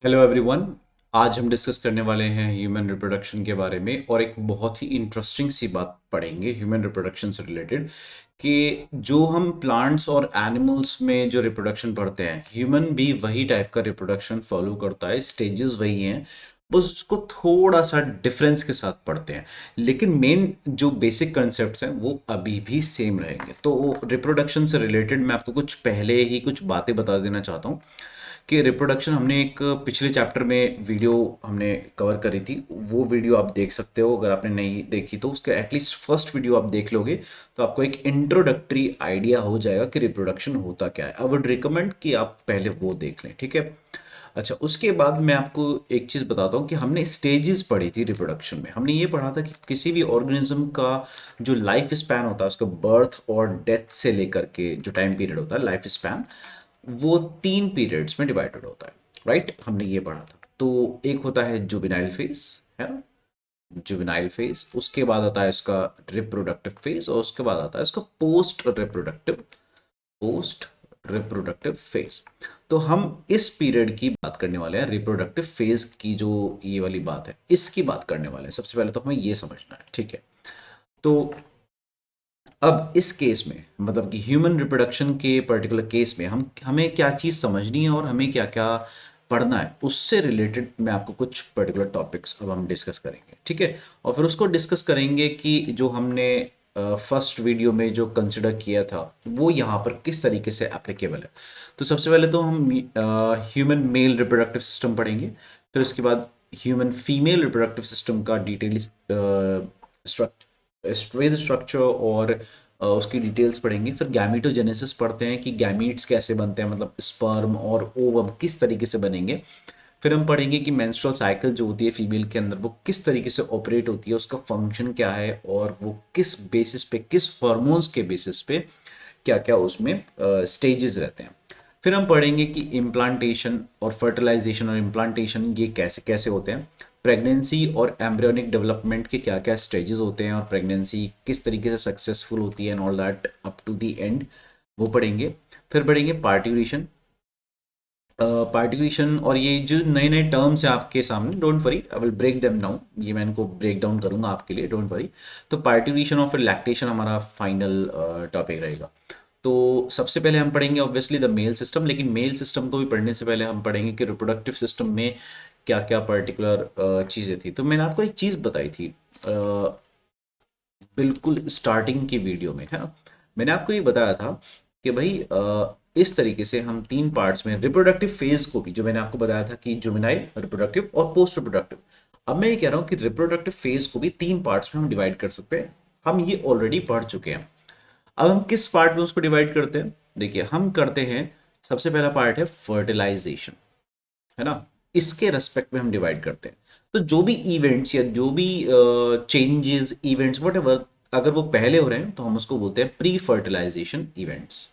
Hello everyone. आज हम discuss करने वाले हैं ह्यूमन रिप्रोडक्शन के बारे में और एक बहुत ही इंटरेस्टिंग सी बात पढ़ेंगे ह्यूमन रिप्रोडक्शन से रिलेटेड कि जो हम प्लांट्स और एनिमल्स में जो रिप्रोडक्शन पढ़ते हैं ह्यूमन भी वही टाइप का रिप्रोडक्शन फॉलो करता है, स्टेजेस वही हैं, बस उसको थोड़ा सा डिफरेंस के साथ पढ़ते हैं। लेकिन मेन जो बेसिक कंसेप्ट्स हैं वो अभी भी सेम रहेंगे। तो रिप्रोडक्शन से रिलेटेड मैं आपको कुछ पहले ही कुछ बातें बता देना चाहता हूँ कि रिप्रोडक्शन हमने एक पिछले चैप्टर में वीडियो हमने कवर करी थी। वो वीडियो आप देख सकते हो, अगर आपने नहीं देखी तो उसके एटलीस्ट फर्स्ट वीडियो आप देख लोगे तो आपको एक इंट्रोडक्टरी आइडिया हो जाएगा कि रिप्रोडक्शन होता क्या है। आई वुड रिकमेंड कि आप पहले वो देख लें, ठीक है। अच्छा, उसके बाद मैं आपको एक चीज़ बताता हूँ कि हमने स्टेजेस पढ़ी थी रिप्रोडक्शन में। हमने ये पढ़ा था कि किसी भी ऑर्गेनिज्म का जो लाइफ स्पैन होता है, उसका बर्थ और डेथ से लेकर के जो टाइम पीरियड होता है लाइफ स्पैन, वो 3 पीरियड्स में डिवाइडेड होता है। राइट, हमने ये पढ़ा था। तो एक होता है जुवेनाइल फेज, है ना, जुवेनाइल फेज। उसके बाद आता है इसका रिप्रोडक्टिव फेज और उसके बाद आता है इसका पोस्ट रिप्रोडक्टिव फेज। तो हम इस पीरियड की बात करने वाले हैं, रिप्रोडक्टिव फेज की जो ये वाली बात है इसकी बात करने वाले हैं। सबसे पहले तो हमें ये समझना है, ठीक है। तो अब इस केस में मतलब कि ह्यूमन रिप्रोडक्शन के पर्टिकुलर केस में हमें क्या चीज़ समझनी है और हमें क्या क्या पढ़ना है, उससे रिलेटेड मैं आपको कुछ पर्टिकुलर टॉपिक्स अब हम डिस्कस करेंगे, ठीक है। और फिर उसको डिस्कस करेंगे कि जो हमने फर्स्ट वीडियो में जो कंसिडर किया था वो यहाँ पर किस तरीके से एप्लीकेबल है। तो सबसे पहले तो हम ह्यूमन मेल रिप्रोडक्टिव सिस्टम पढ़ेंगे। फिर उसके बाद ह्यूमन फीमेल रिप्रोडक्टिव सिस्टम का डिटेल स्ट्रक्चर और उसकी डिटेल्स पढ़ेंगे। फिर गैमीटोजेनेसिस पढ़ते हैं कि गैमीट्स कैसे बनते हैं, मतलब स्पर्म और ओवम किस तरीके से बनेंगे। फिर हम पढ़ेंगे कि मेंस्ट्रुअल साइकिल जो होती है फीमेल के अंदर वो किस तरीके से ऑपरेट होती है, उसका फंक्शन क्या है और वो किस बेसिस पे, किस हार्मोन्स के बेसिस पे क्या क्या उसमें स्टेजेस रहते हैं। फिर हम पढ़ेंगे कि इम्प्लांटेशन और फर्टिलाइजेशन और इम्प्लांटेशन ये कैसे कैसे होते हैं। प्रेगनेंसी और एम्ब्रियोनिक डेवलपमेंट के क्या क्या स्टेजेस होते हैं और प्रेगनेंसी किस तरीके से सक्सेसफुल होती है and all that up to the end, वो पढ़ेंगे। फिर पढ़ेंगे पार्टिकुलेशन। पार्टिकुलेशन और ये जो नए नए टर्म्स हैं आपके सामने, don't worry, I will break them down. ये मैं इनको ब्रेक डाउन करूंगा आपके लिए, डोंट वरी। तो पार्टिकुलेशन और फिर लैक्टेशन हमारा फाइनल टॉपिक रहेगा। तो सबसे पहले हम पढ़ेंगे ऑब्वियसली द मेल सिस्टम, लेकिन मेल सिस्टम को भी पढ़ने से पहले हम पढ़ेंगे कि रिप्रोडक्टिव सिस्टम में क्या क्या पर्टिकुलर चीज़ें थी। तो मैंने आपको एक चीज़ बताई थी बिल्कुल स्टार्टिंग की वीडियो में, है ना। मैंने आपको ये बताया था कि भाई इस तरीके से हम 3 पार्ट्स में रिप्रोडक्टिव फेज को भी, जो मैंने आपको बताया था कि जुवेनाइल, रिप्रोडक्टिव और पोस्ट रिप्रोडक्टिव। अब मैं ये कह रहा हूँ कि रिप्रोडक्टिव फेज को भी 3 पार्ट्स में हम डिवाइड कर सकते हैं। हम ये ऑलरेडी पढ़ चुके हैं। अब हम किस पार्ट में उसको डिवाइड करते हैं, देखिए हम करते हैं, सबसे पहला पार्ट है फर्टिलाइजेशन, है ना। इसके रेस्पेक्ट में हम डिवाइड करते हैं। तो जो भी इवेंट्स या जो भी चेंजेस, इवेंट्स, वट एवर, अगर वो पहले हो रहे हैं तो हम उसको बोलते हैं pre fertilisation events.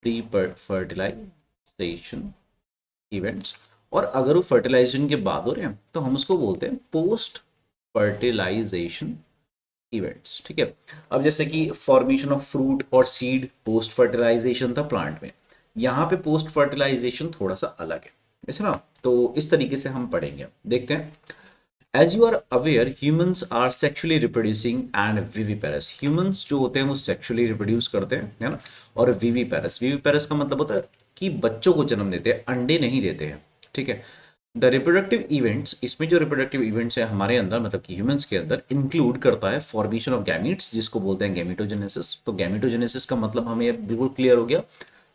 Pre fertilisation events. और अगर वो फर्टिलाइजेशन के बाद हो रहे हैं तो हम उसको बोलते हैं पोस्ट फर्टिलाइजेशन इवेंट्स, ठीक है। अब जैसे कि फॉर्मेशन ऑफ फ्रूट और सीड पोस्ट फर्टिलाइजेशन था प्लांट में, यहाँ पे पोस्ट फर्टिलाइजेशन थोड़ा सा अलग है, ऐसे ना। तो इस तरीके से हम पढ़ेंगे, देखते हैं। As you are aware humans are sexually reproducing and viviparous. Humans जो होते हैं वो सेक्सुअली रिप्रोड्यूस करते हैं, है ना। और विविपेरस, विविपेरस का मतलब होता है कि बच्चों को जन्म देते हैं, अंडे नहीं देते हैं, ठीक है। द रिप्रोडक्टिव इवेंट्स, इसमें जो रिप्रोडक्टिव इवेंट्स है हमारे अंदर मतलब कि ह्यूमंस के अंदर, इंक्लूड करता है फॉर्मेशन ऑफ गैमीट्स जिसको बोलते हैं गैमीटोजेनेसिस। तो गैमीटोजेनेसिस का मतलब हमें बिल्कुल क्लियर हो गया,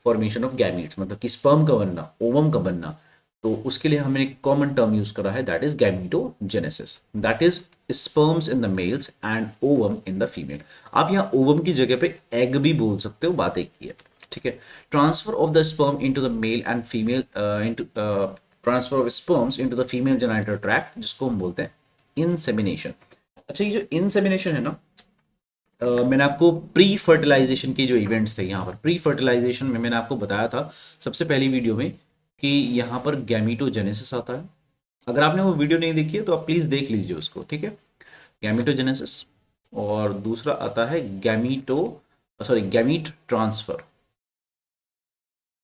फॉर्मेशन ऑफ गैमीट्स मतलब कि स्पर्म का बनना, ओवम का बनना। तो उसके लिए हमने एक कॉमन टर्म यूज करा है, that is gametogenesis, that is sperms in the males and ovum in the female. आप यहाँ ओवम की जगह पे एग भी बोल सकते हो, बात एक ही है, ठीक है। Transfer of the sperm into the mail and female, into transfer of sperms into the female genital tract जिसको हम बोलते हैं इंसेमिनेशन। अच्छा, ये जो इंसेमिनेशन है ना, मैंने आपको प्री फर्टिलाइजेशन के जो इवेंट्स थे, यहाँ पर प्री फर्टिलाइजेशन में मैंने आपको बताया था सबसे पहली वीडियो में कि यहाँ पर गैमीटोजेनेसिस आता है। अगर आपने वो वीडियो नहीं देखी है तो आप प्लीज़ देख लीजिए उसको, ठीक है। गैमीटोजेनेसिस। और दूसरा आता है गैमीट ट्रांसफर,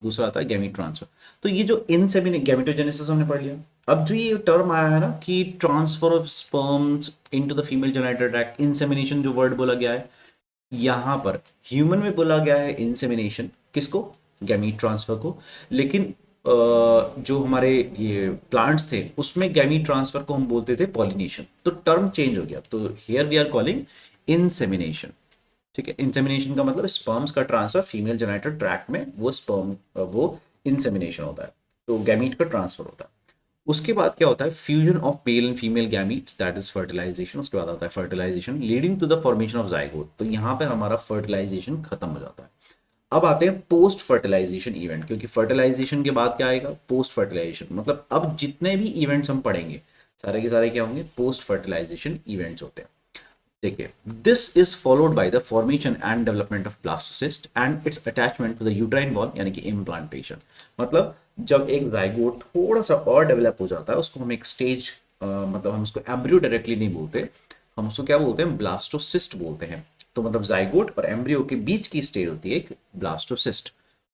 दूसरा आता है गैमीट ट्रांसफर। तो ये जो इनसेमिनेशन, गैमेटोजेनेसिस हमने पढ़ लिया। अब जो ये टर्म आया है ना कि transfer of sperms into the female genital tract, insemination जो वर्ड बोला गया है, यहाँ पर ह्यूमन में बोला गया है इंसेमिनेशन, किसको? गैमीट ट्रांसफर को। लेकिन जो हमारे ये प्लांट्स थे उसमें गैमीट ट्रांसफर को हम बोलते थे पॉलिनेशन, तो टर्म चेंज हो गया, तो here we are calling insemination. ठीक है, इंसेमिनेशन का मतलब स्पर्म्स का ट्रांसफर फीमेल जेनिटल ट्रैक्ट में, वो स्पर्म वो इंसेमिनेशन होता है, तो गैमीट का ट्रांसफर होता है। उसके बाद क्या होता है? Fusion of male and female gametes, that is fertilisation. उसके बाद आता है fertilisation leading to the formation of zygote, तो यहाँ पर हमारा फर्टिलाइजेशन खत्म हो जाता है। अब आते हैं पोस्ट फर्टिलाइजेशन इवेंट, क्योंकि फर्टिलाइजेशन के बाद क्या आएगा? Post fertilisation. मतलब अब जितने भी इवेंट्स हम पढ़ेंगे सारे के सारे क्या होंगे? पोस्ट फर्टिलाइजेशन इवेंट्स होते हैं। देखिए, this is followed by the formation and development of blastocyst and its attachment to the uterine wall, यानी कि इम्प्लांटेशन। मतलब जब एक जाइगोट थोड़ा सा और डेवलप हो जाता है उसको हम एक स्टेज, मतलब हम उसको एम्ब्रियो डायरेक्टली नहीं बोलते, हम उसको क्या बोलते हैं? ब्लास्टोसिस्ट बोलते हैं। तो मतलब जाइगोट और एम्ब्रियो के बीच की स्टेज होती है एक ब्लास्टोसिस्ट।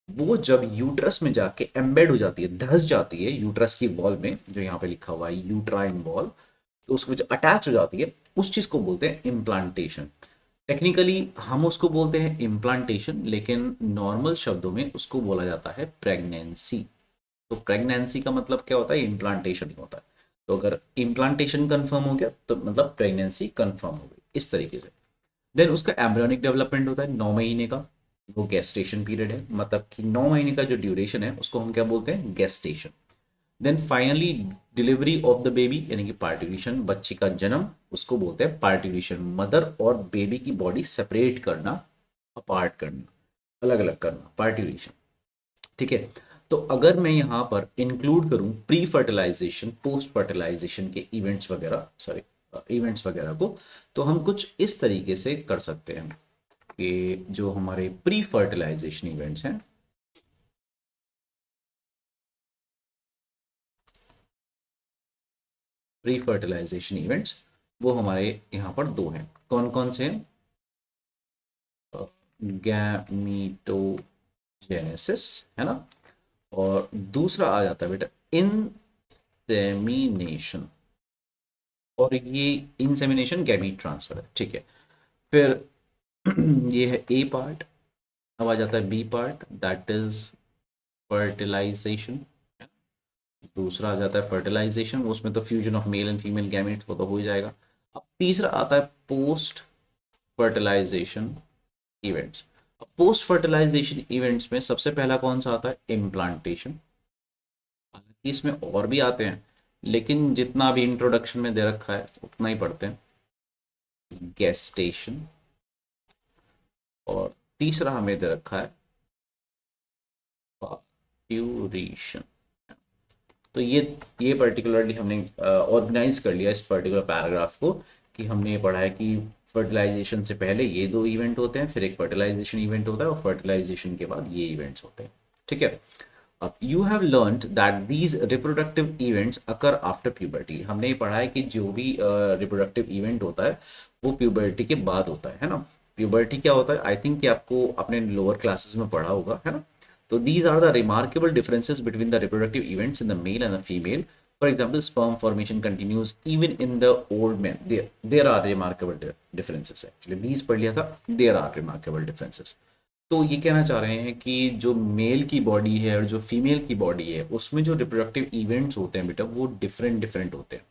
वो जब यूट्रस में जाके एम्बेड हो जाती है, धस जाती है यूट्रस की वॉल में, जो यहाँ पे लिखा हुआ है यूट्राइन वॉल, तो उसके जो अटैच हो जाती है, उस चीज को बोलते हैं इम्प्लांटेशन। टेक्निकली हम उसको बोलते हैं इम्प्लांटेशन, लेकिन नॉर्मल शब्दों में उसको बोला जाता है प्रेगनेंसी। तो प्रेगनेंसी का मतलब क्या होता है? इम्प्लांटेशन ही होता है। तो अगर इम्प्लांटेशन कंफर्म हो गया तो मतलब प्रेगनेंसी कंफर्म हो गई, इस तरीके से। देन उसका एम्ब्रियोनिक डेवलपमेंट होता है 9 महीने का, वो गेस्टेशन पीरियड है, मतलब कि 9 महीने का जो ड्यूरेशन है उसको हम क्या बोलते हैं? Gestation. Then finally delivery of the baby, यानी कि पार्टिशन, बच्चे का जन्म, उसको बोलते हैं पार्टिशन। मदर और बेबी की बॉडी सेपरेट करना, अपार्ट करना, अलग अलग करना, पार्टिशन। ठीक है। तो अगर मैं यहाँ पर इंक्लूड करूँ प्री फर्टिलाइजेशन, पोस्ट फर्टिलाइजेशन के इवेंट्स वगैरह, सॉरी इवेंट्स वगैरह को, तो हम कुछ इस तरीके से कर सकते हैं कि जो हमारे प्री फर्टिलाइजेशन इवेंट्स हैं, प्री फर्टिलाइजेशन इवेंट्स, वो हमारे यहाँ पर दो हैं। कौन कौन से हैं? गैमीटोजेनेसिस, है ना, और दूसरा आ जाता है बेटा इंसेमिनेशन, और ये इंसेमिनेशन गैमीट ट्रांसफर है। ठीक है। फिर ये है ए पार्ट। अब आ जाता है B part, that is fertilisation. दूसरा आ जाता है फर्टिलाइजेशन, उसमें तो fusion of male and female gametes वो तो हो ही जाएगा। अब तीसरा आता है post fertilisation events. Post fertilisation events में सबसे पहला कौन सा आता है? इम्प्लांटेशन। हालांकि इसमें और भी आते हैं, लेकिन जितना अभी इंट्रोडक्शन में दे रखा है उतना ही पढ़ते हैं। गेस्टेशन, और तीसरा हमें दे रखा है पार्ट्यूरेशन। तो ये पर्टिकुलरली हमने ऑर्गेनाइज कर लिया इस पर्टिकुलर पैराग्राफ को, कि हमने ये पढ़ा है कि फर्टिलाइजेशन से पहले ये दो इवेंट होते हैं, फिर एक फर्टिलाइजेशन इवेंट होता है, और फर्टिलाइजेशन के बाद ये इवेंट्स होते हैं। ठीक है। अब you have learned that these reproductive events occur after puberty. हमने ये पढ़ा है कि जो भी रिप्रोडक्टिव इवेंट होता है वो प्यूबर्टी के बाद होता है ना। प्यूबर्टी क्या होता है? आई थिंक कि आपको अपने लोअर क्लासेस में पढ़ा होगा, है ना। तो these are the remarkable differences between the reproductive events in the male and the female. For example, sperm formation continues even in the old men. There are remarkable differences actually. These पढ़ लिया था, there are remarkable differences. तो ये कहना चाह रहे हैं कि जो मेल की बॉडी है और जो फीमेल की बॉडी है उसमें जो रिप्रोडक्टिव इवेंट्स होते हैं बेटा वो डिफरेंट डिफरेंट होते हैं।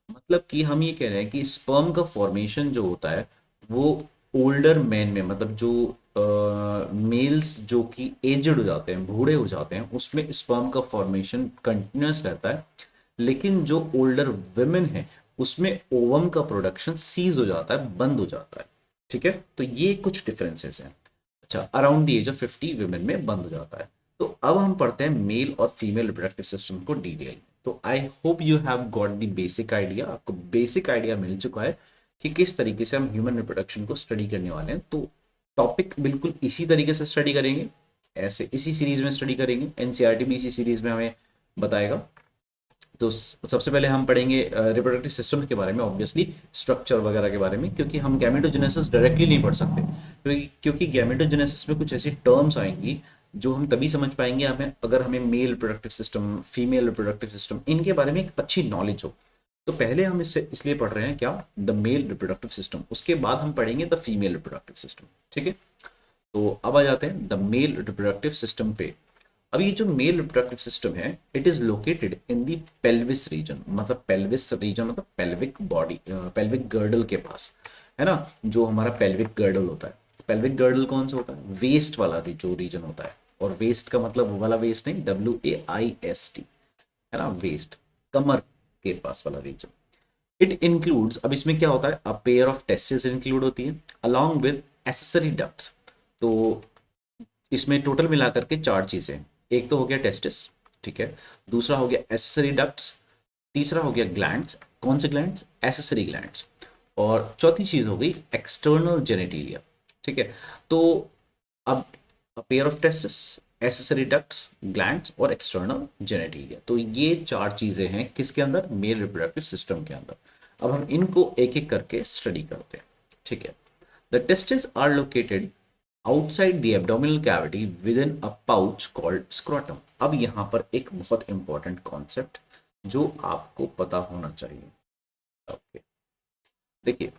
मतलब कि हम ये कह रहे हैं कि स्पर्म का फॉर्मेशन जो होता है वो ओल्डर मैन में, मतलब जो मेल्स जो कि एजड हो जाते हैं, बूढ़े हो जाते हैं, उसमें स्पर्म का फॉर्मेशन कंटिन्यूस रहता है। लेकिन जो ओल्डर वुमेन है उसमें ओवम का प्रोडक्शन सीज हो जाता है, बंद हो जाता है। ठीक है। तो ये कुछ डिफरेंसेस हैं। अच्छा, around the age of 50 women में बंद हो जाता है। तो अब हम पढ़ते हैं मेल और फीमेल रिप्रोडक्टिव सिस्टम को डिटेल में। तो I hope you have got the basic idea, आपको बेसिक आइडिया मिल चुका है कि किस तरीके से हम ह्यूमन रिप्रोडक्शन को स्टडी करने वाले हैं। तो टॉपिक बिल्कुल इसी तरीके से स्टडी करेंगे, ऐसे इसी सीरीज में स्टडी करेंगे, एनसीईआरटी भी इसी सीरीज में हमें बताएगा। तो सबसे पहले हम पढ़ेंगे रिप्रोडक्टिव सिस्टम के बारे में, ऑब्वियसली स्ट्रक्चर वगैरह के बारे में, क्योंकि हम गैमेटोजेनेसिस डायरेक्टली नहीं पढ़ सकते, क्योंकि गैमेटोजेनेसिस में कुछ ऐसी टर्म्स आएंगी जो हम तभी समझ पाएंगे हमें अगर हमें male reproductive system, female reproductive system, इनके बारे में एक अच्छी नॉलेज हो। तो पहले हम इससे इसलिए पढ़ रहे हैं क्या, द मेल रिप्रोडक्टिव सिस्टम, उसके बाद हम पढ़ेंगे द फीमेल रिप्रोडक्टिव सिस्टम। ठीक है, तो अब आ जाते हैं द मेल रिप्रोडक्टिव सिस्टम पे। अब ये जो मेल रिप्रोडक्टिव सिस्टम है, it is located in the pelvis region, मतलब पेल्विस रीजन मतलब पेल्विक बॉडी, पेल्विक गर्डल के पास, है ना, जो हमारा पेल्विक गर्डल होता है। पेल्विक गर्डल कौन सा होता है, वेस्ट वाला जो रीजन होता है, और वेस्ट का मतलब वो वाला वेस्ट नहीं, WAIST, है ना, वेस्ट, कमर के पास वाला रीजन। इट इंक्लूड्स, अब इसमें क्या होता है, a pair of testis include होती है अलोंग विद एसेसरी डक्ट्स। तो इसमें टोटल मिला करके चार चीजें, एक तो हो गया टेस्टिस, ठीक है, दूसरा हो गया एसेसरी डक्ट्स, तीसरा हो गया ग्लैंड्स, कौन से ग्लैंड्स, एसेसरी ग्लैंड्स, और चौथी चीज हो गई एक्सटर्नल जेनेटिलिया। ठीक है, तो अब pair of testis, accessory ducts, glands और एक्सटर्नल जेनेटिलिया, तो ये चार चीजें हैं किसके अंदर, मेल रिप्रोडक्टिव सिस्टम के अंदर। अब हम इनको एक एक करके स्टडी करते हैं। ठीक है, the testes are located outside the abdominal cavity within a pouch called scrotum. अब यहाँ पर एक बहुत इंपॉर्टेंट कॉन्सेप्ट जो आपको पता होना चाहिए। ओके, देखिए,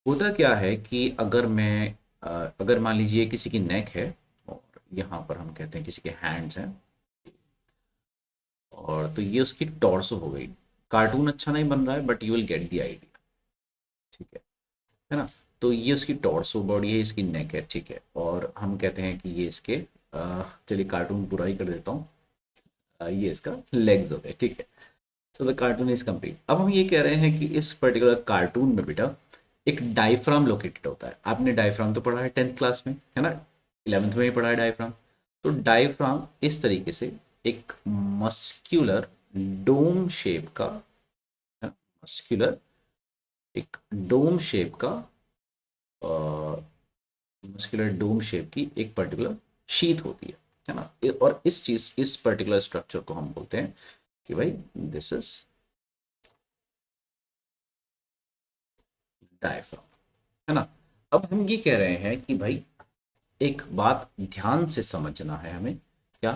होता क्या है कि अगर मैं अगर मान लीजिए किसी की नेक है, और यहाँ पर हम कहते हैं किसी के हैंड्स हैं, और तो ये उसकी टॉर्सो हो गई। कार्टून अच्छा नहीं बन रहा है but you will get the idea. ठीक है ना, तो ये उसकी टॉर्सो बॉडी है, इसकी नेक है, ठीक है, और हम कहते हैं कि ये इसके चलिए कार्टून पूरा ही कर देता हूँ, ये इसका लेग्स हो गए, ठीक है। So the cartoon is complete. अब हम ये कह रहे हैं कि इस पर्टिकुलर कार्टून में बेटा एक डायफ्राम लोकेटेड होता है। आपने डायफ्राम तो पढ़ा है 10th क्लास में, है ना, 11th में ही पढ़ा है डायफ्राम। तो डायफ्राम इस तरीके से एक मस्क्यूलर डोम शेप का, मस्क्यूलर एक डोम शेप का, मस्कुलर डोम शेप की एक पर्टिकुलर शीथ होती है ना, और इस चीज, इस पर्टिकुलर स्ट्रक्चर को हम बोलते हैं कि भाई दिस इज डायफ्राम, है ना। अब हम ये कह रहे हैं कि भाई एक बात ध्यान से समझना है हमें, क्या,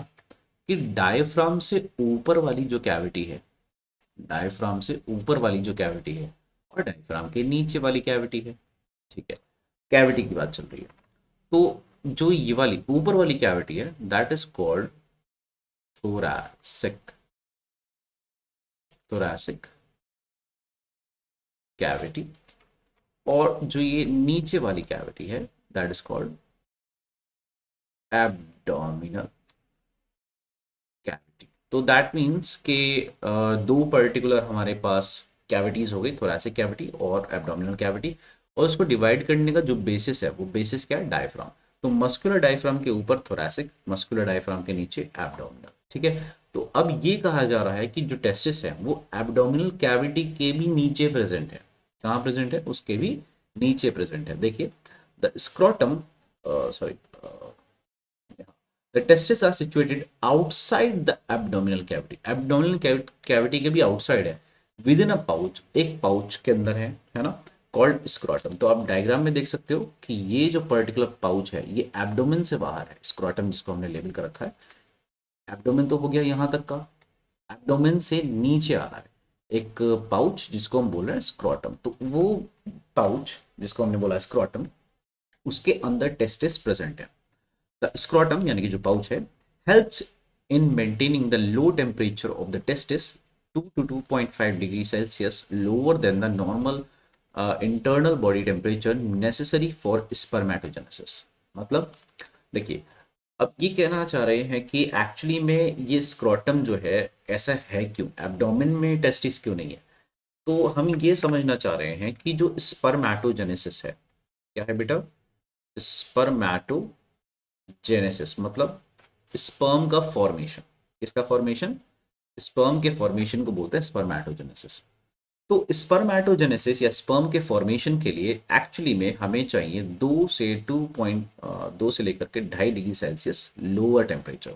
कि डायफ्राम से ऊपर वाली जो कैविटी है, डायफ्राम से ऊपर वाली जो कैविटी है, और डायफ्राम के नीचे वाली कैविटी है, ठीक है, कैविटी की बात चल रही है। तो जो ये वाली ऊपर वाली कैविटी है that is called thoracic, thoracic cavity, और जो ये नीचे वाली कैविटी है that is called abdominal cavity. तो दैट मीन्स के दो पर्टिकुलर हमारे पास कैविटीज हो गई, थोरैसिक कैविटी और एब्डोमिनल कैविटी, और उसको डिवाइड करने का जो बेसिस है, वो बेसिस क्या है, डायफ्राम। तो मस्कुलर डायफ्राम के ऊपर थोरैसिक, मस्कुलर डायफ्राम के नीचे एब्डोमिनल, ठीक है। तो अब ये कहा जा रहा है कि जो टेस्टिस है वो एब्डोमिनल कैविटी के भी नीचे प्रेजेंट है। कहाँ प्रेजेंट है, उसके भी नीचे प्रेजेंट है। देखिए, the scrotum, sorry, the testes are situated outside the abdominal cavity, abdominal cavity के भी outside है, within a pouch, एक pouch के अंदर है ना, called scrotum। तो आप डायग्राम में देख सकते हो कि ये जो पर्टिकुलर पाउच है ये एब्डोमेन से बाहर है, स्क्रोटम जिसको हमने लेबल कर रखा है। एब्डोमेन तो हो गया यहाँ तक का, एब्डोमेन से नीचे आ रहा है एक पाउच जिसको हम बोल रहे हैं स्क्रोटम। तो वो पाउच जिसको हमने बोला स्क्रोटम, उसके अंदर टेस्टिस प्रेजेंट है। द स्क्रोटम यानी कि जो पाउच है helps in maintaining the low temperature of the testis 2 to 2.5 degree Celsius lower than the normal internal body temperature necessary for spermatogenesis. मतलब देखिए, अब ये कहना चाह रहे हैं कि एक्चुअली में ये स्क्रोटम जो है ऐसा है क्यों, एब्डोमेन में टेस्टिस क्यों नहीं है। तो हम ये समझना चाह रहे हैं कि जो स्पर्मेटोजेनेसिस है, क्या है बेटा, स्पर्मेटो जेनेसिस मतलब स्पर्म का फॉर्मेशन, किसका फॉर्मेशन, स्पर्म के फॉर्मेशन को बोलते हैं स्पर्मेटोजेनेसिस। तो स्पर्मेटोजेनेसिस या स्पर्म के फॉर्मेशन के लिए एक्चुअली में हमें चाहिए 2 से लेकर के 2.5 डिग्री सेल्सियस लोअर टेम्परेचर।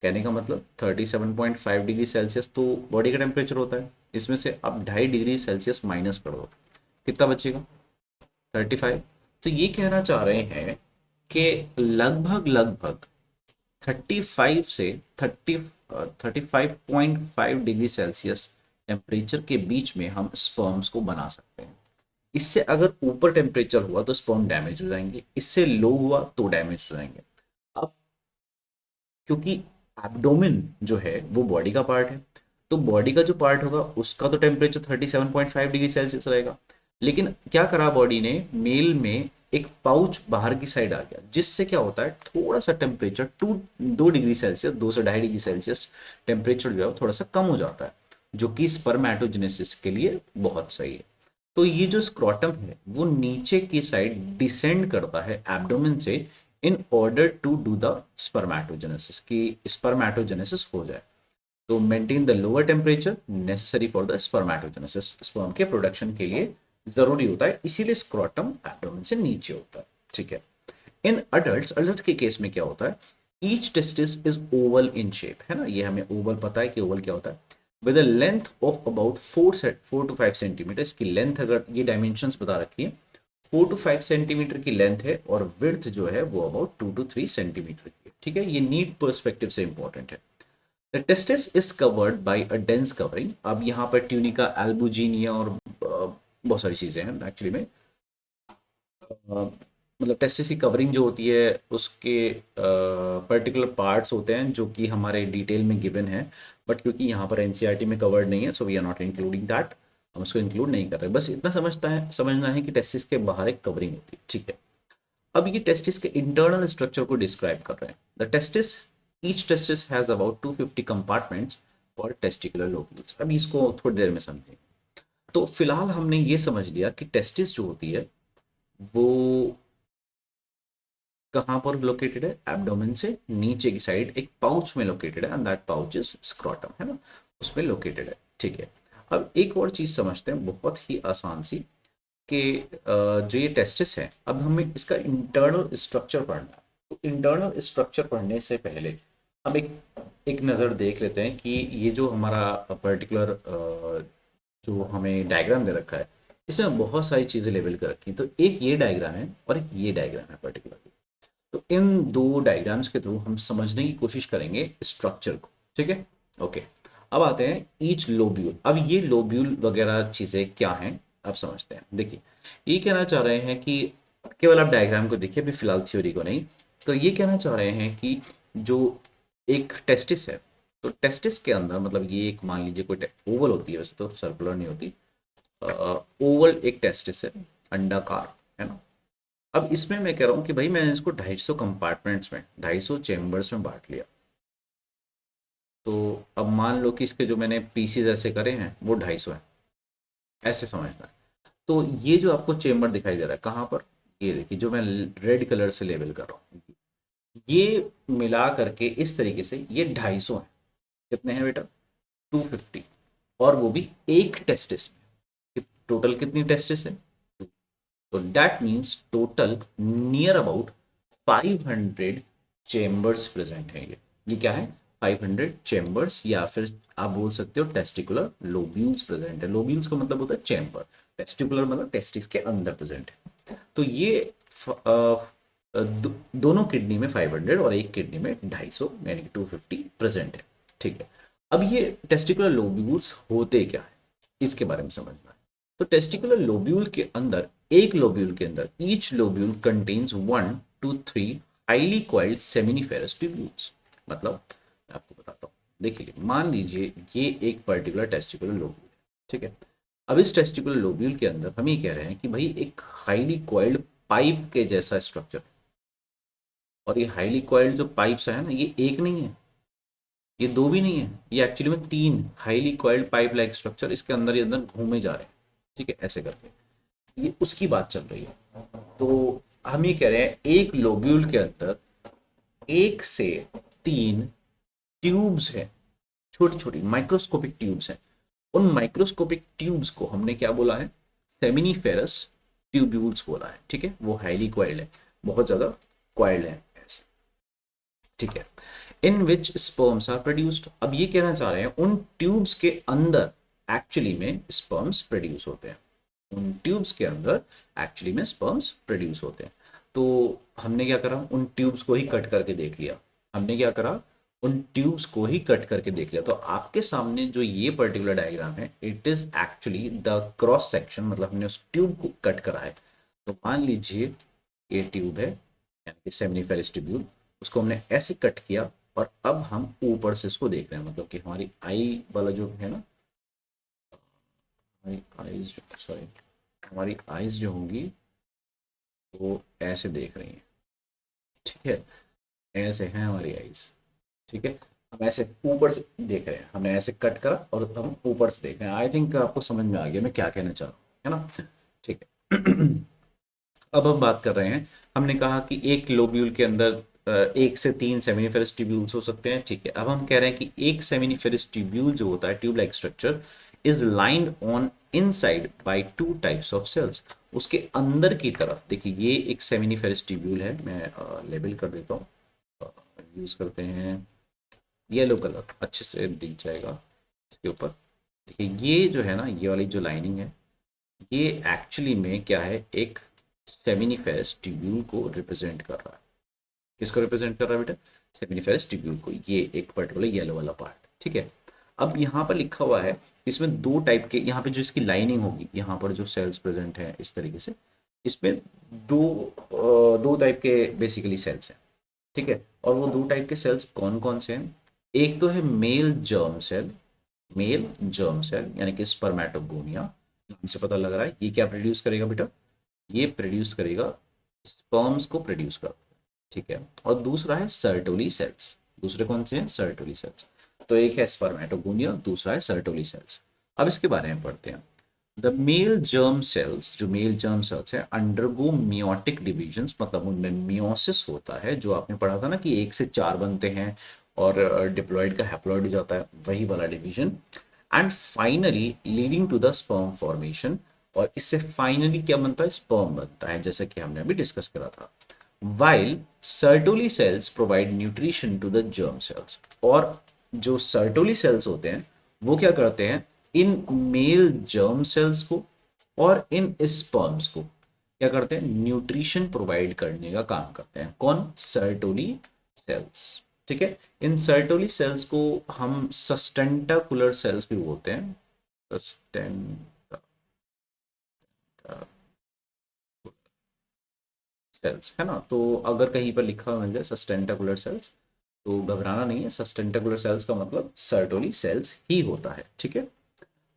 कहने का मतलब 37.5 डिग्री सेल्सियस तो बॉडी का टेम्परेचर होता है, इसमें से अब 2.5 डिग्री सेल्सियस माइनस कर दो, कितना बचेगा, 35। तो ये कहना चाह रहे हैं कि लगभग लगभग 35 से 35.5 डिग्री सेल्सियस टेम्परेचर के बीच में हम स्पर्म्स को बना सकते हैं। इससे अगर ऊपर टेम्परेचर हुआ तो स्पर्म डैमेज हो जाएंगे, इससे लो हुआ तो डैमेज हो जाएंगे। अब क्योंकि एब्डोमेन जो है वो बॉडी का पार्ट है, तो बॉडी का जो पार्ट होगा उसका तो टेम्परेचर 37.5 डिग्री सेल्सियस रहेगा। लेकिन क्या करा बॉडी ने, मेल में एक पाउच बाहर की साइड आ गया, जिससे क्या होता है थोड़ा सा टेम्परेचर 2 डिग्री सेल्सियस, 2 से 2.5 डिग्री सेल्सियस टेम्परेचर जो है वो थोड़ा सा कम हो जाता है, जो कि स्पर्मेटोजेनेसिस के लिए बहुत सही है। तो ये जो स्क्रॉटम है वो नीचे की साइड डिसेंड करता है एब्डोमेन से, in order to do the spermatogenesis, कि स्पर्मेटोजेनेसिस हो जाए। तो maintain the lower temperature necessary for the spermatogenesis, sperm के प्रोडक्शन के लिए जरूरी होता है, इसीलिए स्क्रॉटम एब्डोमेन से नीचे होता है। ठीक है। इन अडल्ट अडल्ट के केस में क्या होता है, each testis is oval in shape, है ना, ये हमें ओवल पता है कि ओवल क्या होता है, with a length of about 4 to 5 centimetre. इसकी लेंथ अगर ये डायमेंशंस बता रखी है, 4 to 5 सेंटीमीटर की लेंथ है, और विड्थ जो है वो अबाउट 2 to 3 सेंटीमीटर की है। ठीक है, ये नीड पर्सपेक्टिव से इंपॉर्टेंट है। The testis is covered by a dense covering. अब यहाँ पर ट्यूनिका एल्बुजिनिया और बहुत सारी चीजें हैं एक्चुअली में। मतलब टेस्टिस की कवरिंग जो होती है उसके पर्टिकुलर पार्ट्स होते हैं जो कि हमारे डिटेल में गिवन है, बट क्योंकि यहाँ पर एनसीईआरटी में कवर्ड नहीं है, so we are not including that, हम उसको इंक्लूड नहीं कर रहे। बस इतना समझना है कि टेस्टिस के बाहर एक कवरिंग होती है। ठीक है। अब ये टेस्टिस के इंटरनल स्ट्रक्चर को डिस्क्राइब कर रहे हैं। The testis, each testis has about 250 compartments for testicular lobules. अब इसको थोड़ी देर में समझेंगे। तो फिलहाल हमने ये समझ लिया कि टेस्टिस जो होती है वो कहाँ पर लोकेटेड है, एब्डोमेन से नीचे की साइड एक पाउच में लोकेटेड है, and that pouch is scrotum, है ना, उसमें लोकेटेड है। ठीक है। अब एक और चीज समझते हैं बहुत ही आसान सी, कि जो ये टेस्टिस है, अब हमें इसका इंटरनल स्ट्रक्चर पढ़ना है। तो इंटरनल स्ट्रक्चर पढ़ने से पहले हम एक नज़र देख लेते हैं कि ये जो हमारा पर्टिकुलर जो हमें डायग्राम दे रखा है, इसमें बहुत सारी चीज़ें लेबल कर रखी हैं। तो एक ये डायग्राम है और एक ये डायग्राम है पर्टिकुलर। तो इन दो डायग्राम्स के थ्रू हम समझने की कोशिश करेंगे स्ट्रक्चर को। ठीक है। ओके। अब आते हैं ईच लोब्यूल। अब ये लोब्यूल वगैरह चीज़ें क्या हैं, अब समझते हैं। देखिए, ये कहना चाह रहे हैं कि केवल आप डायग्राम को देखिए, अभी फिलहाल थ्योरी को नहीं। तो ये कहना चाह रहे हैं कि जो एक टेस्टिस है, तो टेस्टिस के अंदर, मतलब ये एक मान लीजिए कोई ओवल होती है, वैसे तो सर्कुलर नहीं होती, ओवल एक टेस्टिस है, अंडाकार, है ना। अब इसमें मैं कह रहा हूँ कि भाई मैंने इसको 250 कंपार्टमेंट्स में, 250 चेम्बर्स में बांट लिया। तो अब मान लो कि इसके जो मैंने पीसीज ऐसे करे हैं वो 250 है, ऐसे समझना है। तो ये जो आपको चेम्बर दिखाई दे रहा है कहाँ पर, ये देखिए जो मैं रेड कलर से लेबल कर रहा हूँ, ये मिला करके इस तरीके से ये 250 है। कितने हैं बेटा, 250, और वो भी एक टेस्टिस में। टोटल कितनी टेस्टिस है, तो that means total near about 500 chambers present है। ये क्या है, 500 चेम्बर्स, या फिर आप बोल सकते हो टेस्टिकुलर लोब्यूल्स प्रेजेंट है। लोब्यूल्स का मतलब होता है चेम्बर, टेस्टिकुलर मतलब टेस्टिस के अंदर प्रेजेंट है। तो ये दोनों किडनी में 500 और एक किडनी में 250 यानी कि 250 प्रेजेंट है। ठीक है। अब ये टेस्टिकुलर लोब्यूल्स होते क्या है, इसके बारे में समझना है। तो टेस्टिकुलर लोब्यूल के अंदर, एक लोब्यूल के अंदर, each lobule contains 1 to 3 highly coiled seminiferous tubules. मतलब मैं आपको बताता हूँ, देखिए मान लीजिए ये एक पर्टिकुलर टेस्टिकुलर लोब्यूल है। ठीक है। अब इस टेस्टिकुलर लोब्यूल के अंदर हम ये कह रहे हैं कि भाई एक हाईली क्वाइल्ड पाइप के जैसा स्ट्रक्चर, और ये हाईली क्वाइल्ड जो पाइप्स है ना, ये एक नहीं है, ये दो भी नहीं है, ये एक्चुअली में 3 highly coiled pipe like structure इसके अंदर ही अंदर घूमे जा रहे हैं। ठीक है, ऐसे करके ये उसकी बात चल रही है। तो हम ये कह रहे हैं एक लोब्यूल के अंदर 1 से 3 ट्यूब्स हैं, छोटी छोटी माइक्रोस्कोपिक ट्यूब्स हैं। उन माइक्रोस्कोपिक ट्यूब्स को हमने क्या बोला है, सेमिनिफेरस ट्यूब्यूल्स बोला है। ठीक है, वो हाईली क्वाइल्ड है, बहुत ज्यादा क्वाइल्ड है ऐसे। ठीक है। इन विच स्पर्म्स आर प्रोड्यूस्ड। अब ये कहना चाह रहे हैं उन ट्यूब्स के अंदर एक्चुअली में स्पर्म्स प्रोड्यूस होते हैं, उन ट्यूब्स के अंदर एक्चुअली में स्पर्म्स प्रोड्यूस होते हैं। तो हमने क्या करा, उन ट्यूब्स को ही कट करके देख लिया। हमने क्या करा, उन ट्यूब्स को ही कट करके देख लिया। तो आपके सामने जो ये पर्टिकुलर डायग्राम है, it is actually the cross section, मतलब हमने उस ट्यूब को कट करा है। तो मान लीजिए ये ट्यूब है, यानी कि सेमिनिफेरस ट्यूब्यूल, उसको हमने ऐसे कट किया, और अब हम ऊपर से इसको देख रहे हैं, मतलब कि हमारी आई वाला जो है ना, हमारी आईज, सॉरी, हमारी आईज जो होंगी वो ऐसे देख रही हैं, ठीक है, ऐसे हैं हमारी आईज, ठीक है। हम ऐसे ऊपर से देख रहे हैं, हमने ऐसे कट करा और हम ऊपर से देख रहे हैं। आई थिंक आपको समझ में आ गया मैं क्या कहना चाह रहा हूँ, है ना, ठीक है। अब हम बात कर रहे हैं, हमने कहा कि एक लोब्यूल के अंदर एक से तीन सेमिनिफेरस ट्यूब्यूल्स हो सकते हैं, ठीक है। अब हम कह रहे हैं कि एक सेमिनिफेरस ट्यूब्यूल जो होता है, tube like structure, is lined on inside by two types of cells. उसके अंदर की तरफ देखिए, ये एक सेमिनिफेरस ट्यूब्यूल है, मैं लेबल कर देता हूँ, यूज करते हैं येलो कलर, अच्छे से दिख जाएगा इसके ऊपर। देखिए ये जो है ना, ये वाली जो लाइनिंग है, ये एक्चुअली में क्या है, एक सेमिनिफेरस ट्यूब्यूल को रिप्रेजेंट कर रहा है। किसको रिप्रेजेंट कर रहा है बेटा? सेमिनिफेरस ट्यूब्यूल को, ये एक पर्टिकुलर येलो वाला पार्ट, ठीक है। अब यहाँ पर लिखा हुआ है, इसमें दो टाइप के, यहाँ पे जो इसकी लाइनिंग होगी, यहाँ पर जो सेल्स प्रेजेंट है इस तरीके से, इसमें दो टाइप के बेसिकली सेल्स हैं, ठीक है। और वो दो टाइप के सेल्स कौन कौन से हैं? एक तो है male germ cell, male germ cell यानी कि स्पर्मेटोगोनिया, नाम से पता लग रहा है। ये क्या प्रोड्यूस करेगा बेटा? ये प्रोड्यूस करेगा, स्पर्म्स को प्रोड्यूस करता है, ठीक है। और दूसरा है सर्टोली सेल्स। दूसरे कौन से हैं? Sertoli cells. तो एक है स्पर्मेटोगोनिया, दूसरा है सर्टोली सेल्स। अब इसके बारे में पढ़ते हैं। द मेल जर्म सेल्स, जो मेल जर्म सेल्स है, अंडरगो मियोटिक डिविजन्स, मतलब उनमें मियोसिस होता है, जो आपने पढ़ा था ना कि एक से चार बनते हैं और डिप्लॉइड का हैप्लॉइड हो जाता है, वही वाला division. And finally leading to the sperm formation, और इससे फाइनली क्या बनता है? स्पर्म बनता है, जैसा कि हमने अभी डिस्कस करा था। While Sertoli cells provide nutrition to the germ cells, और जो सर्टोली सेल्स होते हैं वो क्या करते हैं, इन मेल जर्म सेल्स को और इन स्पर्म्स को क्या करते हैं? न्यूट्रिशन प्रोवाइड करने का काम करते हैं। कौन? सर्टोली सेल्स, ठीक है। इन सर्टोली सेल्स को हम सस्टेंटाकुलर सेल्स भी बोलते हैं, सस्टेंटा सेल्स, है ना। तो अगर कहीं पर लिखा हुआ मिल जाए सस्टेंटाकुलर सेल्स, तो घबराना नहीं है, सस्टेंटाकुलर सेल्स का मतलब सर्टोली सेल्स ही होता है, ठीक है।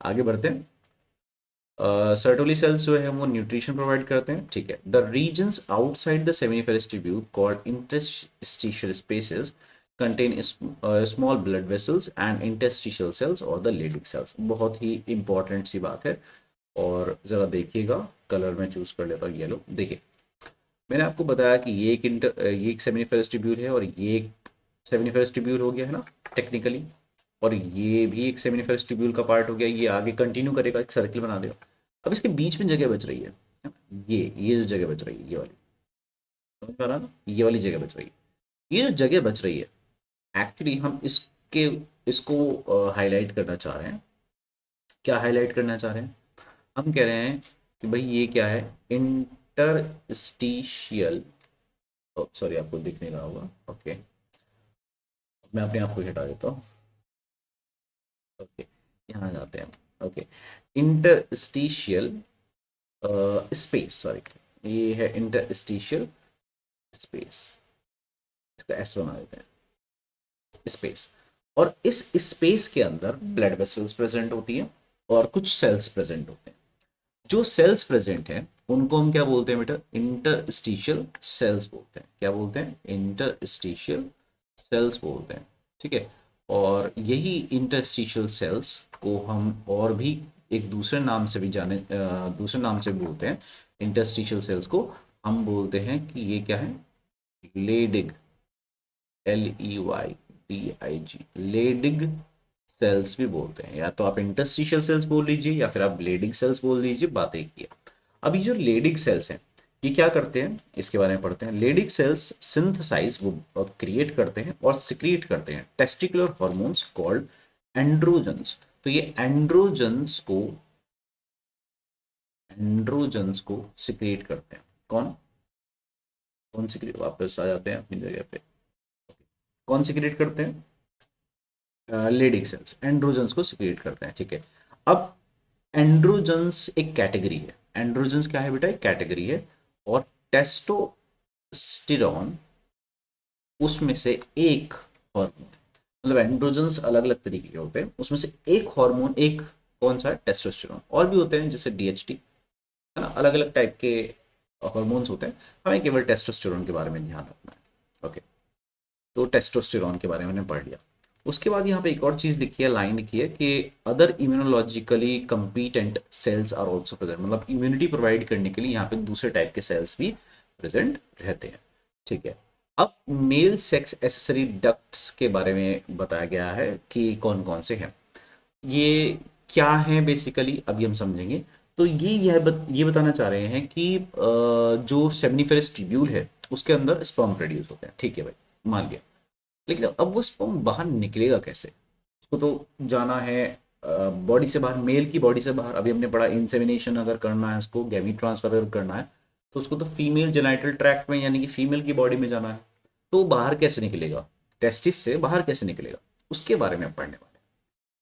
आगे बढ़ते हैं। सर्टोली सेल्स जो है वो न्यूट्रिशन प्रोवाइड करते हैं, ठीक है। The regions outside the seminiferous tubule called interstitial spaces contain small blood vessels and interstitial cells और द लेडिक सेल्स। बहुत ही इंपॉर्टेंट सी बात है, और ज़रा देखिएगा, कलर में चूज कर लेता हूँ येलो। देखिए, मैंने आपको बताया कि ये एक सेमिनिफेरस ट्यूब्यूल है, और ये एक सेमिनिफेरस ट्यूब्यूल हो गया है ना टेक्निकली, और ये भी एक सेमिनिफेरस ट्यूब्यूल का पार्ट हो गया। ये आगे कंटिन्यू करेगा, एक सर्किल बना देगा। अब इसके बीच में जगह बच रही है ना? ये जो जगह बच रही है, ये वाली, समझ पा रहा ना, ये वाली जगह बच रही है। ये जो जगह बच रही है, एक्चुअली हम इसके इसको हाईलाइट करना चाह रहे हैं। क्या हाईलाइट करना चाह रहे हैं? हम कह रहे हैं कि भाई ये क्या है, इंटरस्टिशियल, सॉरी आपको दिख नहीं रहा होगा, ओके, मैं अपने आप को हटा देता हूँ, ओके, यहाँ जाते हैं, ओके। इंटरस्टिशियल स्पेस, सॉरी, ये है इंटरस्टिशियल स्पेस, इसका एस बना देते हैं, स्पेस। और इस स्पेस के अंदर ब्लड वेसल्स प्रेजेंट होती हैं और कुछ सेल्स प्रेजेंट होते हैं। जो सेल्स प्रेजेंट हैं उनको हम क्या बोलते हैं बेटा? इंटरस्टिशियल सेल्स बोलते हैं। क्या बोलते हैं? इंटरस्टिशियल सेल्स बोलते हैं, ठीक है। और यही इंटरस्टिशियल सेल्स को हम और भी एक दूसरे नाम से भी दूसरे नाम से भी बोलते हैं। इंटरस्टिशियल सेल्स को हम बोलते हैं कि ये क्या है? लेडिग, LEYDIG, लेडिग सेल्स भी बोलते हैं। या तो आप इंटरस्टिशियल सेल्स बोल लीजिए, या फिर आप ब्लेडिंग सेल्स बोल लीजिए, बात एक ही है। अब ये जो लेडिग सेल्स हैं, ये क्या करते हैं, इसके बारे में पढ़ते हैं। लेडिग सेल्स सिंथेसाइज, वो क्रिएट करते हैं और सिक्रिएट करते हैं टेस्टिकुलर हार्मोन्स कॉल्ड एंड्रोजन्स। तो ये एंड्रोजन्स को सिक्रिएट करते हैं। कौन कौन सिक्रिएट? वापस आ जाते हैं अपनी जगह पे। कौन सिक्रेट करते हैं? लेडिक सेल्स एंड्रोजन्स को सिक्रेट करते हैं, ठीक है। अब एंड्रोजन्स एक कैटेगरी है, एंड्रोजन्स क्या है बेटा? एक कैटेगरी है। और टेस्टोस्टेरॉन उसमें से एक हार्मोन है। मतलब एंड्रोजन्स अलग अलग तरीके के होते हैं, उसमें से एक हार्मोन, एक कौन सा है? टेस्टोस्टेरॉन। और भी होते हैं जैसे डीएचटी, है ना, अलग अलग टाइप के हार्मोन्स होते हैं। हमें केवल टेस्टोस्टेरॉन के बारे में ध्यान रखना है, ओके। तो टेस्टोस्टेरॉन के बारे में हमने पढ़ लिया। उसके बाद यहाँ पे एक और चीज़ लिखी है, लाइन लिखी है कि other immunologically competent cells are also present. मतलब इम्यूनिटी प्रोवाइड करने के लिए यहाँ पे दूसरे टाइप के सेल्स भी प्रेजेंट रहते हैं, ठीक है। अब मेल सेक्स एसेसरी डक्ट्स के बारे में बताया गया है कि कौन कौन से हैं। ये क्या है बेसिकली, अभी हम समझेंगे। तो ये बताना चाह रहे हैं कि जो सेमनीफेरस ट्यूब्यूल है उसके अंदर स्पर्म प्रोड्यूस होते हैं, ठीक है भाई, मान लिया। लेकिन अब वो स्पर्म बाहर निकलेगा कैसे? उसको तो जाना है बॉडी से बाहर, मेल की बॉडी से बाहर। अभी हमने पढ़ा इंसेमिनेशन अगर करना है, उसको गैमीट ट्रांसफर अगर करना है, तो उसको तो फीमेल जेनाइटल ट्रैक्ट में यानी कि फीमेल की बॉडी में जाना है। तो वो बाहर कैसे निकलेगा? टेस्टिस से बाहर कैसे निकलेगा, उसके बारे में हम पढ़ने वाले हैं।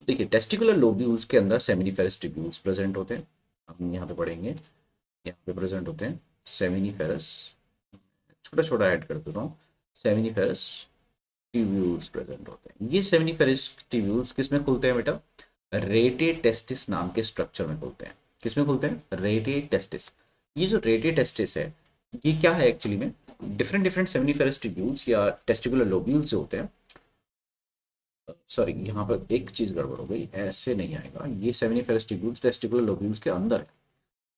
देखिए, टेस्टिकुलर लोब्यूल्स के अंदर सेमिनिफेरस ट्यूब्यूल्स प्रेजेंट होते हैं। हम यहाँ पे पढ़ेंगे, यहाँ पे प्रेजेंट होते हैं सेमिनिफेरस, छोटा छोटा ऐड कर देता हूँ, सेमिनिफेरस ट्यूब्यूल्स प्रेजेंट होते हैं। ये सेमिनिफेरस ट्यूब्यूल्स किस में खुलते हैं बेटा? रेटे टेस्टिस नाम के स्ट्रक्चर में खुलते हैं। किस में खुलते हैं? रेटे टेस्टिस। ये जो रेटे टेस्टिस है, ये क्या है एक्चुअली में? डिफरेंट डिफरेंट सेमिनिफेरस ट्यूब्यूल्स या टेस्टिकुलर लोब्यूल्स जो होते हैं, सॉरी यहाँ पर एक चीज गड़बड़ हो गई, ऐसे नहीं आएगा। ये सेमिनिफेरस ट्यूब्यूल्स टेस्टिकुलर लोब्यूल्स के अंदर है,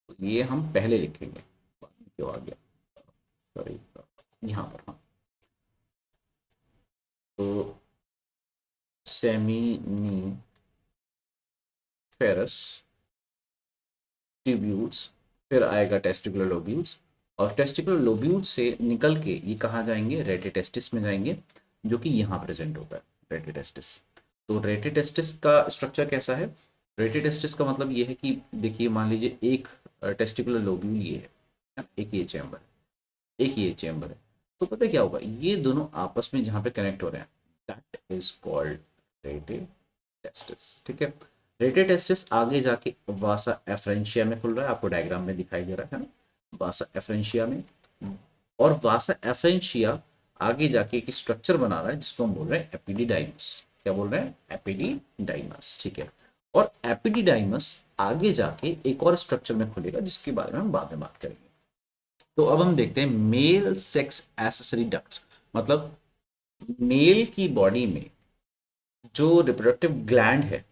तो ये हम पहले लिखेंगे, बाद में क्यों आ गया, सॉरी, यहाँ पर। हाँ, तो सेमिनिफेरस ट्यूब्यूल्स, फिर आएगा टेस्टिकुलर लोब्यूल्स, और टेस्टिकुलर लोब्यूल्स से निकल के ये कहाँ जाएंगे? रेटिटेस्टिस में जाएंगे, जो कि यहाँ प्रेजेंट होता है, रेटिटेस्टिस। तो रेटिटेस्टिस का स्ट्रक्चर कैसा है? रेटिटेस्टिस का मतलब ये है कि देखिए, मान लीजिए एक टेस्टिकुलर लोब्यूल ये है, एक ये चैम्बर है, एक ये चैम्बर है। तो पता है क्या होगा? ये दोनों आपस में जहाँ पे कनेक्ट हो रहे हैं, दैट इज कॉल्ड रेटिटेस्टिस, ठीक है। रेटिटेस्टिस आगे जाके वासा एफरेंशिया में खुल रहा है, आपको डायग्राम में दिखाई दे रहा है ना, वासा एफरेंशिया में। और वासा एफरेंशिया आगे जाके एक स्ट्रक्चर बना रहा है जिसको हम बोल रहे हैं एपिडिडाइमस। क्या बोल रहे हैं? एपिडिडाइमस, ठीक है। और एपिडिडाइमस आगे जाके एक और स्ट्रक्चर में खुलेगा जिसके बारे में हम बाद में बात करेंगे। तो अब हम देखते हैं मेल सेक्स एसेसरी डक्ट्स। मतलब मेल की बॉडी में जो रिप्रोडक्टिव ग्लैंड है,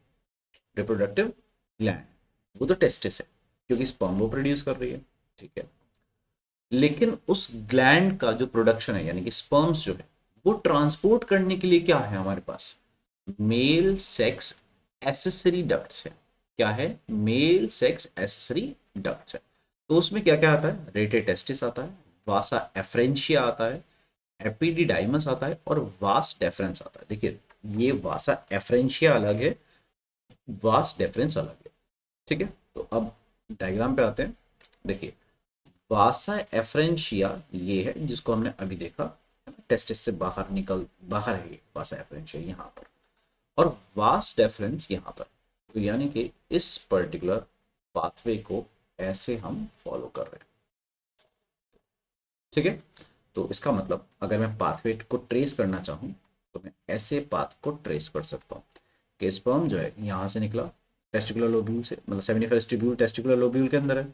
रिप्रोडक्टिव ग्लैंड, वो तो टेस्टिस है क्योंकि स्पर्म वो प्रोड्यूस कर रही है, ठीक है। लेकिन उस ग्लैंड का जो प्रोडक्शन है यानी कि स्पर्म्स जो है, वो ट्रांसपोर्ट करने के लिए क्या है हमारे पास? मेल सेक्स एसेसरी डक्ट्स है। क्या है? मेल सेक्स एसेसरी डक्ट्स है। तो उसमें क्या क्या आता है? रेटे टेस्टिस आता है, वासा एफ्रेंशिया आता है, एपिडिडाइमस आता है, और वास डेफरेंस आता है। देखिए, ये वासा एफ्रेंशिया अलग है, वास डेफरेंस अलग है, ठीक है। तो अब डायग्राम पे आते हैं। देखिए, वासा एफ्रेंशिया ये है जिसको हमने अभी देखा, टेस्टिस से बाहर है ये वासा एफ्रेंशिया यहाँ पर, और वास डेफरेंस यहाँ पर। तो यानी कि इस पर्टिकुलर पाथवे को ऐसे हम फॉलो कर रहे हैं, ठीक है। तो इसका मतलब अगर मैं पाथवे को ट्रेस करना चाहूँ तो मैं ऐसे पाथ को ट्रेस कर सकता हूँ कि स्पर्म जो है यहाँ से निकला टेस्टिकुलर लोब्यूल से, मतलब सेमिनिफेरस ट्यूब्यूल टेस्टिकुलर लोब्यूल के अंदर है,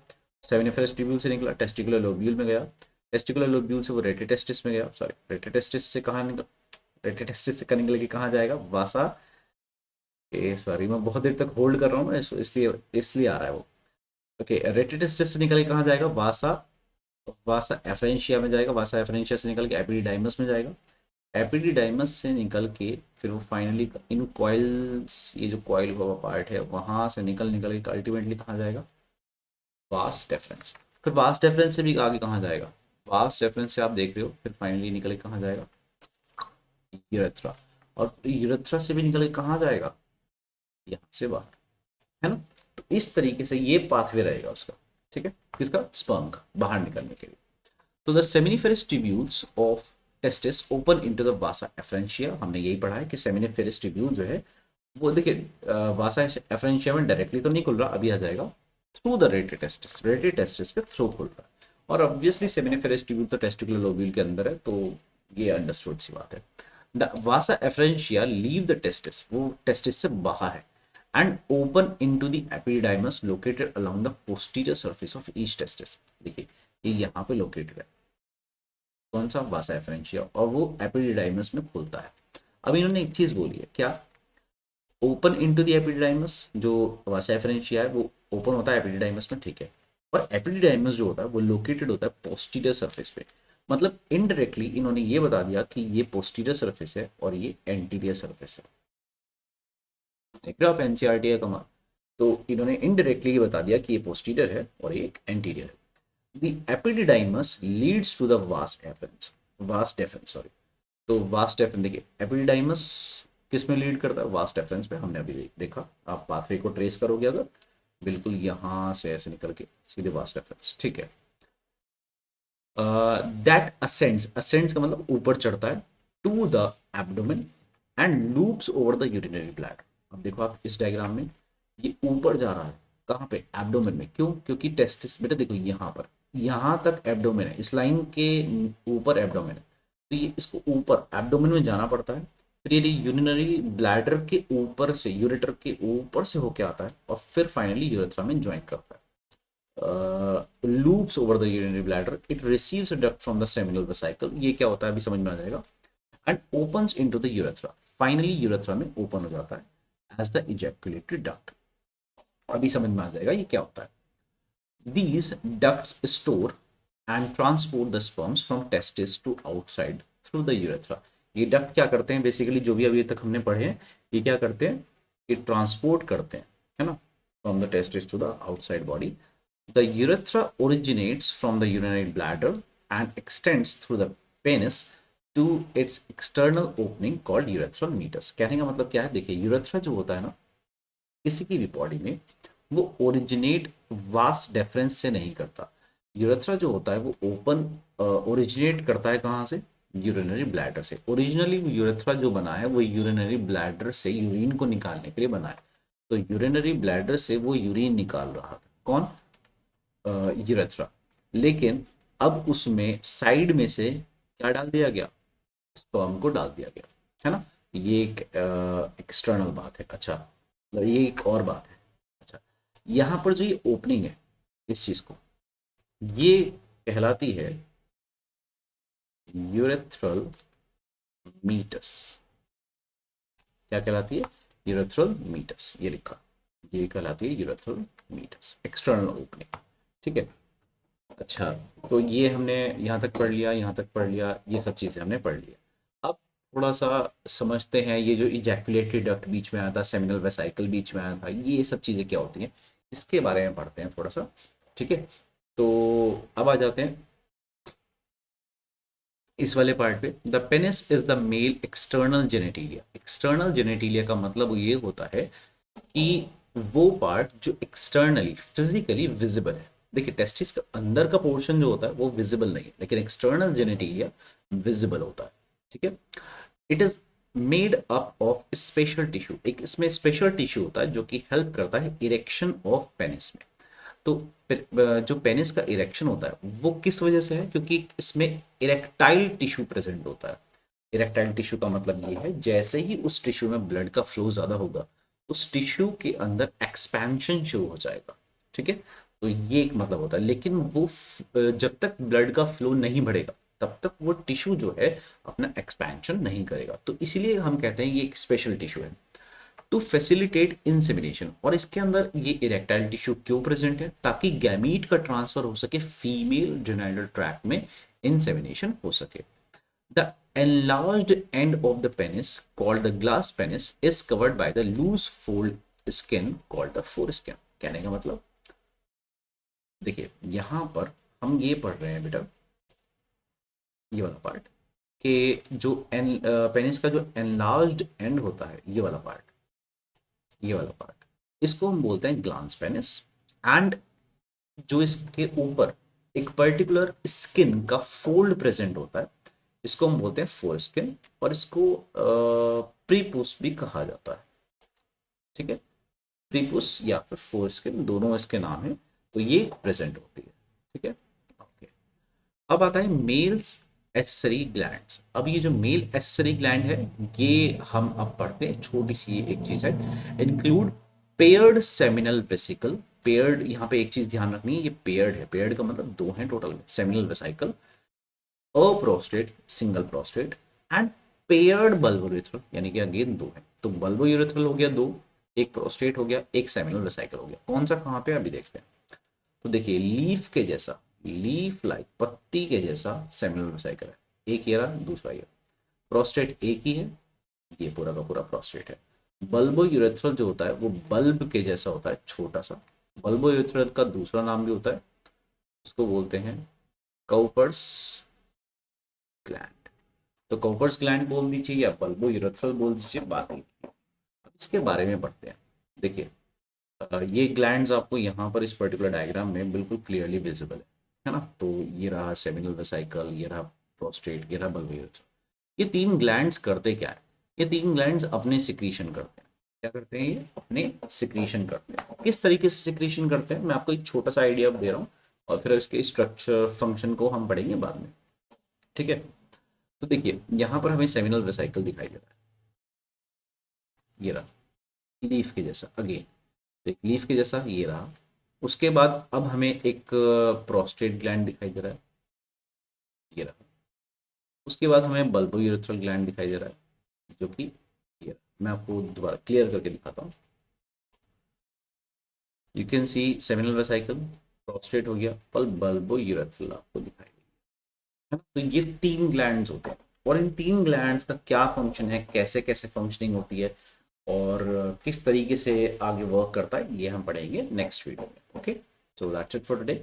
सेमिनिफेरस ट्यूब्यूल से निकला टेस्टिकुलर लोब्यूल में गया, टेस्टिकुलर लोब्यूल से वो रेटिटेस्टिस में गया, सॉरी रेटिटेस्टिस से कहाँ निकल, रेटिटेस्टिस से निकल के कहाँ जाएगा? वासा, ए सॉरी मैं बहुत देर तक होल्ड कर रहा हूँ ना, इसलिए इसलिए आ रहा है वो। ओके, रेटिटेस्टिस से निकल के कहाँ जाएगा? वासा, वासा एफरेंशिया में जाएगा, वासा एफरेंशिया से निकल के एपिडिडाइमस में जाएगा, एपिडिडाइमस से निकल के फिर वो फाइनली इन कॉइल्स, ये जो कॉइल हुआ पार्ट है वहां से निकल के अल्टीमेटली कहाँ जाएगा? Vast deference. फिर वास्ट डेफरेंस से भी आगे कहाँ जाएगा? वास्ट डेफरेंस से आप देख रहे हो, फिर फाइनली निकल के कहाँ जाएगा? यूरेथ्रा। और यूरेथ्रा से भी निकल के कहाँ जाएगा? यहाँ से बाहर, है ना। तो इस तरीके से ये पाथवे रहेगा उसका, ठीक है, किसका? स्पर्म का बाहर निकलने के लिए। तो the seminiferous tubules of testis open into the vasa efferentia. हमने यही पढ़ा है कि सेमिनिफेरस ट्यूब्यूल जो है वो देखिए वासा एफरेंशिया में डायरेक्टली तो नहीं खुल रहा, अभी आ जाएगा, थ्रू द रेटे टेस्टिस के थ्रू खुल रहा है। और ऑब्वियसली सेमिनिफेरस ट्यूब्यूल तो टेस्टिकुलर लोब्यूल के अंदर है, तो ये अंडरस्टूड सी बात है। The vasa efferentia leave the testis, वो टेस्टिस से बाहर है, and open into the epididymis located along the posterior surface of each testis. देखिए ये यहाँ पे लोकेटेड है, कौन सा, वासा एफरेंशिया, और वो एपिडाइमस में खुलता है। अब इन्होंने एक चीज बोली है क्या, ओपन इनटू द एपिडाइमस, जो वासा एफरेंशिया है वो ओपन होता है एपिडाइमस में, ठीक है, और एपिडाइमस जो होता है वो लोकेटेड होता है पोस्टीरियर सरफेस पे। मतलब इनडायरेक्टली इन्होंने ये बता दिया कि ये पोस्टीरियर सरफेस है और ये एंटीरियर सरफेस है। देख रहे हो आप एनसीईआरटी का कमाल। तो इन्होंने इनडायरेक्टली ये बता दिया कि ये पोस्टीरियर है और ये एक एंटीरियर है। The epididymis leads to the vas deferens sorry. तो vas deferens देखिए, epididymis किस में लीड करता है, vas deferens पे, हमने अभी देखा। आप पाथवे को ट्रेस करोगे अगर, बिल्कुल यहाँ से ऐसे निकल के सीधे vas deferens, ठीक है। दैट असेंड्स का मतलब ऊपर चढ़ता है, to the abdomen and loops over the urinary bladder. अब देखो आप इस डायग्राम में, ये ऊपर जा रहा है कहाँ पे, एब्डोमेन में। क्यों, क्योंकि टेस्टिस, बेटा देखो यहाँ पर, यहाँ तक एब्डोमेन है, इस लाइन के ऊपर एब्डोमेन है, तो ये इसको ऊपर एब्डोमेन में जाना पड़ता है, फिर ये यूरिनरी ब्लैडर के ऊपर से, यूरेटर के ऊपर से होके आता है, और फिर फाइनली यूरेथ्रा में ज्वाइन करता है। Loops over the urinary bladder, it receives a duct from the seminal vesicle, ये क्या होता है अभी समझ में आ जाएगा, and opens into the urethra, finally urethra में ओपन हो जाता है एज द इजैकुलेटरी डक्ट। अभी समझ में आ जाएगा ये क्या होता है। These ducts store and transport the sperms from testis to outside through the urethra। ये डक्ट क्या करते हैं बेसिकली, जो भी अभी तक हमने पढ़े हैं, ये क्या करते हैं, ये ट्रांसपोर्ट करते हैं, है ना, from the testis to the outside body. The urethra originates from the urinary bladder and extends through the penis to its external opening called urethral meatus. कहने का मतलब क्या है, देखिए यूरेथ्रा जो होता है ना किसी की भी बॉडी में, वो ओरिजिनेट वास डेफरेंस से नहीं करता। यूरेथ्रा जो होता है वो ओपन ओरिजिनेट करता है कहाँ से, यूरिनरी ब्लैडर से। ओरिजिनली यूरेथ्रा जो बना है वो यूरिनरी ब्लैडर से यूरिन को निकालने के लिए बना है, तो यूरिनरी ब्लैडर से वो यूरिन निकाल रहा था, कौन, यूरेथ्रा। लेकिन अब उसमें साइड में से क्या डाल दिया गया, स्पर्म को डाल दिया गया, है ना। ये एक एक्सटर्नल बात है। अच्छा, ये एक और बात है। अच्छा, यहाँ पर जो ये ओपनिंग है इस चीज को, ये कहलाती है यूरेथ्रल मीटस। क्या कहलाती है, यूरेथ्रल मीटस, ये लिखा, ये कहलाती है यूरेथ्रल मीटस, एक्सटर्नल ओपनिंग, ठीक है। अच्छा, तो ये हमने यहाँ तक पढ़ लिया, यहाँ तक पढ़ लिया, ये सब चीज़ें हमने पढ़ लिया। अब थोड़ा सा समझते हैं, ये जो इजैकुलेटरी डक्ट बीच में आया था, सेमिनल वेसाइकल बीच में आया था, ये सब चीज़ें क्या होती हैं, इसके बारे में पढ़ते हैं थोड़ा सा, ठीक है। तो अब आ जाते हैं इस वाले पार्ट पे। The penis is the male external genitalia. External genitalia का मतलब ये होता है कि वो पार्ट जो एक्सटर्नली फिजिकली विजिबल है। देखिए टेस्टिस का अंदर का पोर्शन जो होता है वो विजिबल नहीं है, लेकिन एक्सटर्नल जेनेटिलिया विजिबल होता है, ठीक है। It is made up of special tissue, एक इसमें स्पेशल टिश्यू होता है जो कि हेल्प करता है इरेक्शन ऑफ पेनिस में। तो जो पेनिस का इरेक्शन होता है वो किस वजह से है, क्योंकि इसमें इरेक्टाइल टिश्यू प्रेजेंट होता है। इरेक्टाइल टिश्यू का मतलब ये है जैसे ही उस टिश्यू में ब्लड का फ्लो ज्यादा होगा, उस टिश्यू के अंदर एक्सपेंशन शुरू हो जाएगा, ठीक है। तो ये एक मतलब होता है, लेकिन वो जब तक ब्लड का फ्लो नहीं बढ़ेगा तब तक वो टिश्यू जो है अपना एक्सपेंशन नहीं करेगा, तो इसीलिए हम कहते हैं ये एक स्पेशल टिश्यू है टू फैसिलिटेट इंसेमिनेशन। और इसके अंदर ये इरेक्टाइल टिश्यू क्यों प्रेजेंट है, ताकि गैमीट का ट्रांसफर हो सके फीमेल जेनिटल ट्रैक्ट में, इंसेमिनेशन हो सके। The enlarged end of the penis called the glass penis is covered by the loose fold skin called the foreskin। कहने का मतलब देखिए यहां पर हम ये पढ़ रहे हैं बेटा, ये वाला पार्ट, कि जो पेनिस का जो enlarged end होता है, ये वाला पार्ट, ये वाला पार्ट, इसको हम बोलते हैं ग्लांस पेनिस। एंड जो इसके ऊपर एक पर्टिकुलर स्किन का फोल्ड प्रेजेंट होता है, इसको हम बोलते हैं फोरस्किन, और इसको प्रीपुस भी कहा जाता है। ठीक है, प्रीपुस या फिर फोरस्किन दोनों इसके नाम है। तो ये प्रेजेंट होती है। ठीक है, ओके। अब आता है मेल्स एसेसरी ग्लैंड्स। अब ये जो मेल एसेसरी ग्लैंड है, ये हम अब पढ़ते हैं, छोटी सी एक चीज है, include paired seminal vesicle. Paired, यहाँ पे एक चीज ध्यान रखनी है, ये पेयर्ड है, पेयर्ड का मतलब दो हैं total, seminal vesicle, a prostate, single prostate, and paired bulbourethral, यानी कि अगेन दो है। तो बल्बोयूरेथ्रल हो गया दो, एक प्रोस्टेट हो गया, एक सेमिनल वेसिकल हो गया। कौन सा कहाँ पे अभी देखते हैं। तो देखिए लीफ के जैसा, लीफ लाइक पत्ती के जैसा सेमिनल वेसिकल है, एक ये रहा, दूसरा ये। प्रोस्टेट एक ही है, ये पूरा का पूरा प्रोस्टेट है। बल्बोयूरेथ्रल जो होता है वो बल्ब के जैसा होता है, छोटा सा। बल्बोयूरेथ्रल का दूसरा नाम भी होता है, उसको बोलते हैं काउपर्स ग्लैंड। तो कॉपर्स ग्लैंड बोल दीजिए या बल्बो यूरेथ्रल बोल दीजिए, बात नहीं। अब इसके बारे में पढ़ते हैं। देखिए ये ग्लैंड्स आपको यहाँ पर इस पर्टिकुलर डायग्राम में बिल्कुल क्लियरली विजिबल है ना। तो ये रहा सेमिनल वेसिकल, ये रहा प्रोस्टेट, ये रहा बल्बो यूरेथ्रल। ये तीन ग्लैंड्स करते क्या है, ये तीन ग्लैंड्स अपने सिक्रीशन करते हैं। क्या करते हैं, ये अपने सिक्रीशन करते हैं। किस तरीके से सिक्रीशन करते हैं, मैं आपको एक छोटा सा आइडिया दे रहा हूँ, और फिर इसके स्ट्रक्चर फंक्शन को हम पढ़ेंगे बाद में। ठीक है, तो देखिए यहाँ पर हमें सेमिनल वेसिकल दिखाई दे रहा है, ये रहा लीफ के जैसा अगेन। तो एक लीफ के जैसा ये रहा। उसके बाद अब हमें एक प्रोस्टेट ग्लैंड दिखाई दे रहा है, ये रहा। उसके बाद हमें बल्बोयूरेथ्रल ग्लैंड दिखाई दे रहा है, जो कि ये रहा। मैं आपको दोबारा क्लियर करके दिखाता हूँ। You can see seminal vesicle, prostate हो गया, पर बल्बोयूरेथ्रल आपको दिखाई है ना। तो ये तीन ग्लैंड्स होते हैं, और इन तीन ग्लैंड्स का क्या फंक्शन है, कैसे कैसे फंक्शनिंग होती है, और किस तरीके से आगे वर्क करता है, ये हम पढ़ेंगे नेक्स्ट वीडियो में। Okay, so that's it for today.